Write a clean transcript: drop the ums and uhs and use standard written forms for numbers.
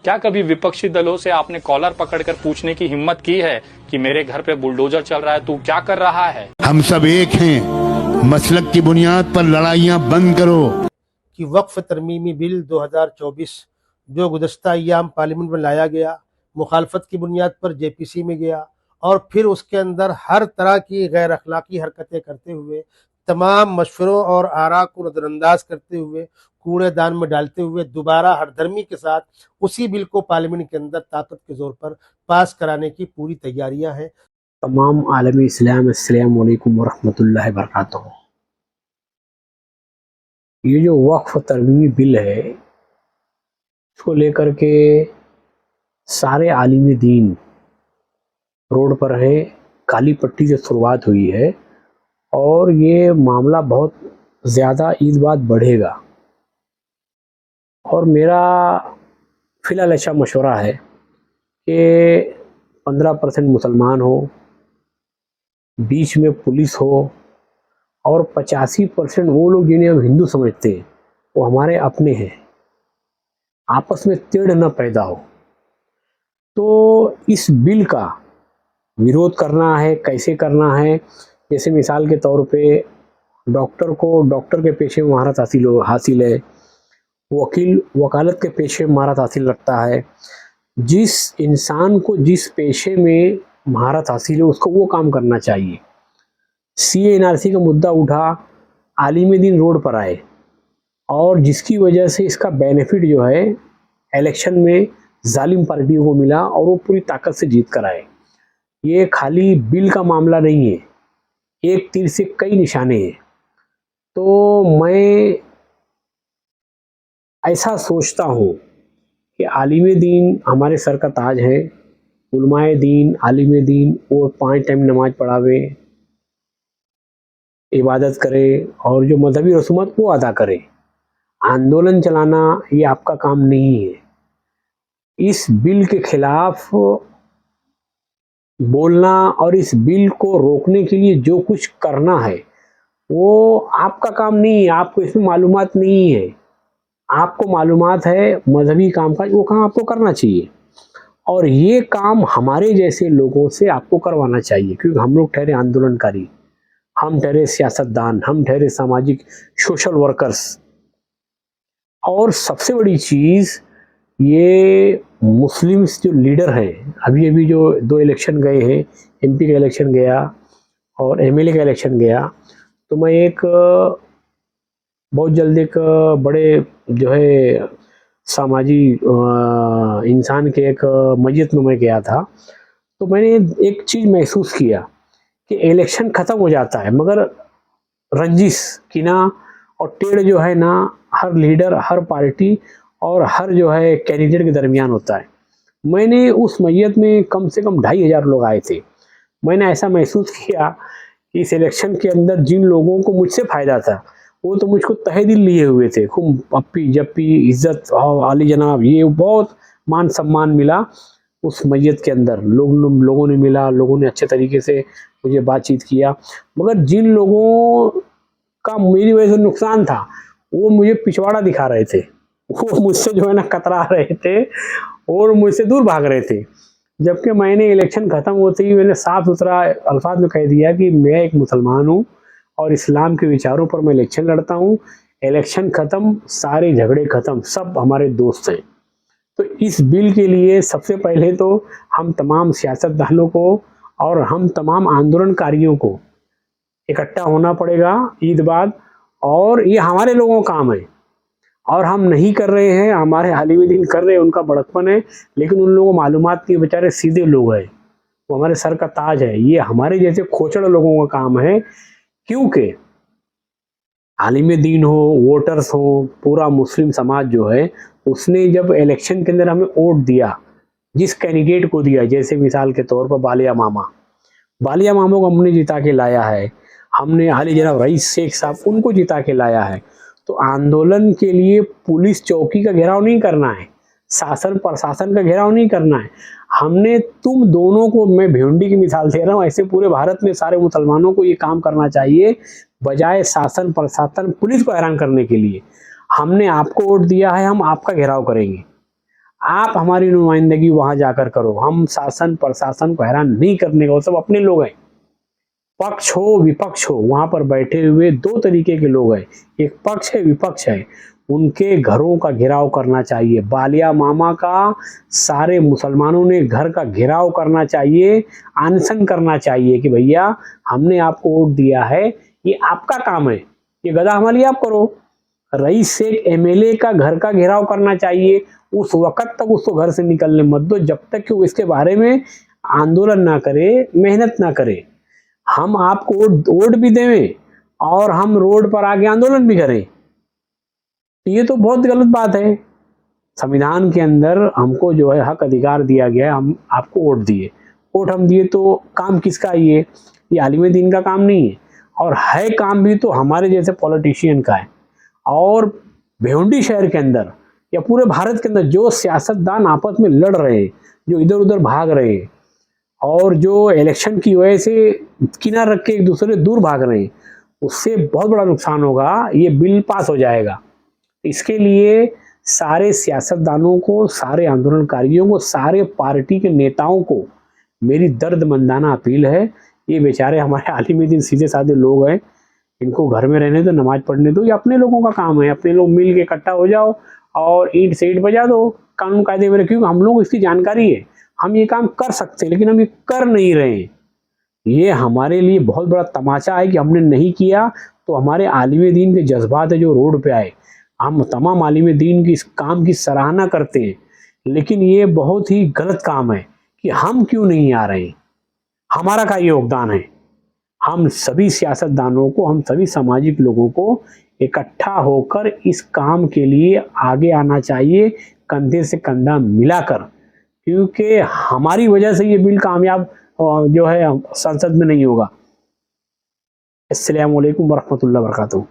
क्या कभी विपक्षी दलों से आपने कॉलर पकड़कर पूछने की हिम्मत की है कि मेरे घर पे बुलडोजर चल रहा है, तू क्या कर रहा है? हम सब एक हैं, मसलक की बुनियाद पर लड़ाइयां बंद करो। कि वक्फ तरमीमी बिल 2024 जो गुज़श्ता अय्याम पार्लियामेंट में लाया गया, मुखालफत की बुनियाद पर जेपीसी में गया और फिर उसके अंदर हर तरह की गैर अखलाकी हरकतें करते हुए, तमाम मशवरों और आरा को नज़रअंदाज करते हुए, कूड़ेदान में डालते हुए दोबारा हरदर्मी के साथ उसी बिल को पार्लियामेंट के अंदर ताकत के जोर पर पास कराने की पूरी तैयारियां हैं। तमाम आलमी इस्लाम, अस्सलामु अलैकुम वरहमतुल्लाहि वबरकातुहू। ये जो वक्फ तरमीमी बिल है, इसको लेकर के सारे आलिम दीन रोड पर है। काली पट्टी से शुरुआत हुई है और ये मामला बहुत ज़्यादा ईद बाद बढ़ेगा। और मेरा फ़िलहाल ऐसा मशवरा है कि 15% मुसलमान हो, बीच में पुलिस हो और 85% वो लोग जिन्हें हम हिंदू समझते हैं वो हमारे अपने हैं, आपस में टेढ़ न पैदा हो। तो इस बिल का विरोध करना है, कैसे करना है? जैसे मिसाल के तौर पे डॉक्टर को डॉक्टर के पेशे में महारत हासिल है, वकील वकालत के पेशे में महारत हासिल रखता है। जिस इंसान को जिस पेशे में महारत हासिल है उसको वो काम करना चाहिए। CA/NRC का मुद्दा उठा, आलिम दीन रोड पर आए और जिसकी वजह से इसका बेनिफिट जो है इलेक्शन में जालिम पार्टियों को मिला और वो पूरी ताकत से जीत कर आए। ये खाली बिल का मामला नहीं है, एक तीर से कई निशाने हैं। तो मैं ऐसा सोचता हूँ कि आलिम दीन हमारे सर का ताज है। उलमाए दीन, आलिम दीन वो 5 टाइम नमाज पढ़ावे, इबादत करे और जो मजहबी रसूमात वो अदा करे। आंदोलन चलाना ये आपका काम नहीं है। इस बिल के खिलाफ बोलना और इस बिल को रोकने के लिए जो कुछ करना है वो आपका काम नहीं है। आपको इसमें मालूमात नहीं है, आपको मालूमात है मजहबी काम का, वो काम आपको करना चाहिए और ये काम हमारे जैसे लोगों से आपको करवाना चाहिए, क्योंकि हम लोग ठहरे आंदोलनकारी, हम ठहरे सियासतदान, हम ठहरे सामाजिक सोशल वर्कर्स। और सबसे बड़ी चीज़ ये मुस्लिम्स जो लीडर हैं, अभी अभी जो 2 इलेक्शन गए हैं, MP का इलेक्शन गया और MLA का इलेक्शन गया, तो मैं एक बहुत जल्द एक बड़े जो है सामाजी इंसान के एक मस्जिद में मैं गया था। तो मैंने एक चीज़ महसूस किया कि इलेक्शन ख़त्म हो जाता है मगर रंजिश, किना और टेढ़ जो है ना हर लीडर, हर पार्टी और हर जो है कैंडिडेट के दरमियान होता है। मैंने उस मस्जिद में कम से कम 2500 लोग आए थे। मैंने ऐसा महसूस किया कि इस इलेक्शन के अंदर जिन लोगों को मुझसे फ़ायदा था वो तो मुझको तहे दिल लिए हुए थे। खूब पप्पी जप्पी, इज्जत और आली जनाब, ये बहुत मान सम्मान मिला उस मस्जिद के अंदर। लोगों ने मिला, लोगों ने अच्छे तरीके से मुझे बातचीत किया। मगर जिन लोगों का मेरी वजह से नुकसान था वो मुझे पिछवाड़ा दिखा रहे थे, वो मुझसे जो है ना कतरा रहे थे और मुझसे दूर भाग रहे थे। जबकि मैंने इलेक्शन ख़त्म होते ही मैंने साफ सुथरा अल्फाज में कह दिया कि मैं एक मुसलमान हूँ और इस्लाम के विचारों पर मैं इलेक्शन लड़ता हूँ। इलेक्शन ख़त्म, सारे झगड़े ख़त्म, सब हमारे दोस्त हैं। तो इस बिल के लिए सबसे पहले तो हम तमाम सियासतदानों को और हम तमाम आंदोलनकारियों को इकट्ठा होना पड़ेगा ईद बाद, और ये हमारे लोगों का काम है और हम नहीं कर रहे हैं, हमारे आलिम दीन कर रहे हैं, उनका बड़कपन है। लेकिन उन लोगों को मालूमात नहीं, बेचारे सीधे लोग हैं, वो हमारे सर का ताज है। ये हमारे जैसे खोचड़ लोगों का काम है, क्योंकि आलिम दीन हो, वोटर्स हो, पूरा मुस्लिम समाज जो है उसने जब इलेक्शन के अंदर हमें वोट दिया, जिस कैंडिडेट को दिया, जैसे मिसाल के तौर पर बालिया मामा को हमने जिता के लाया है, हमने हाली जनाब रईस शेख साहब उनको जिता के लाया है। तो आंदोलन के लिए पुलिस चौकी का घेराव नहीं करना है, शासन प्रशासन का घेराव नहीं करना है। हमने तुम दोनों को, मैं भिवंडी की मिसाल दे रहा हूँ, ऐसे पूरे भारत में सारे मुसलमानों को ये काम करना चाहिए, बजाय शासन प्रशासन पुलिस को हैरान करने के लिए। हमने आपको वोट दिया है, हम आपका घेराव करेंगे। आप हमारी नुमाइंदगी वहां जाकर करो, हम शासन प्रशासन को हैरान नहीं करने का, वो सब अपने लोग हैं। पक्ष हो विपक्ष हो, वहां पर बैठे हुए दो तरीके के लोग हैं, एक पक्ष है विपक्ष है, उनके घरों का घेराव करना चाहिए। बालिया मामा का सारे मुसलमानों ने घर का घेराव करना चाहिए, अनशन करना चाहिए कि भैया हमने आपको वोट दिया है, ये आपका काम है, ये गदा हमारे लिए आप करो। रईस शेख एमएलए का घर का घेराव करना चाहिए, उस वक्त तक उसको घर से निकलने मत दो जब तक कि वो इसके बारे में आंदोलन ना करे, मेहनत ना करे। हम आपको वोट भी दें और हम रोड पर आके आंदोलन भी करें, ये तो बहुत गलत बात है। संविधान के अंदर हमको जो है हक अधिकार दिया गया है, हम आपको वोट दिए, वोट हम दिए तो काम किसका ये आलिम दीन का काम नहीं है, और है काम भी तो हमारे जैसे पॉलिटिशियन का है। और भिवंडी शहर के अंदर या पूरे भारत के अंदर जो सियासतदान आपस में लड़ रहे हैं, जो इधर उधर भाग रहे हैं और जो इलेक्शन की वजह से किनार रख के एक दूसरे दूर भाग रहे हैं, उससे बहुत बड़ा नुकसान होगा। ये बिल पास हो जाएगा, इसके लिए सारे सियासतदानों को, सारे आंदोलनकारियों को, सारे पार्टी के नेताओं को मेरी दर्दमंदाना अपील है। ये बेचारे हमारे आलिम दीन सीधे साधे लोग हैं, इनको घर में रहने दो, नमाज पढ़ने दो, ये अपने लोगों का काम है। अपने लोग मिल के इकट्ठा हो जाओ और ईंट से ईंट बजा दो, कानून कायदे में रखिए। हम लोग इसकी जानकारी है, हम ये काम कर सकते हैं, लेकिन हम ये कर नहीं रहे हैं। ये हमारे लिए बहुत बड़ा तमाचा है कि हमने नहीं किया तो हमारे आलिम दीन के जज्बात है जो रोड पे आए। हम तमाम आलिम दीन की इस काम की सराहना करते हैं, लेकिन ये बहुत ही गलत काम है कि हम क्यों नहीं आ रहे हैं, हमारा क्या योगदान है। हम सभी सियासतदानों को, हम सभी सामाजिक लोगों को इकट्ठा होकर इस काम के लिए आगे आना चाहिए, कंधे से कंधा मिलाकर, क्योंकि हमारी वजह से ये बिल कामयाब जो है संसद में नहीं होगा। अस्सलामु अलैकुम वरहमतुल्लाहि वबरकातुहू।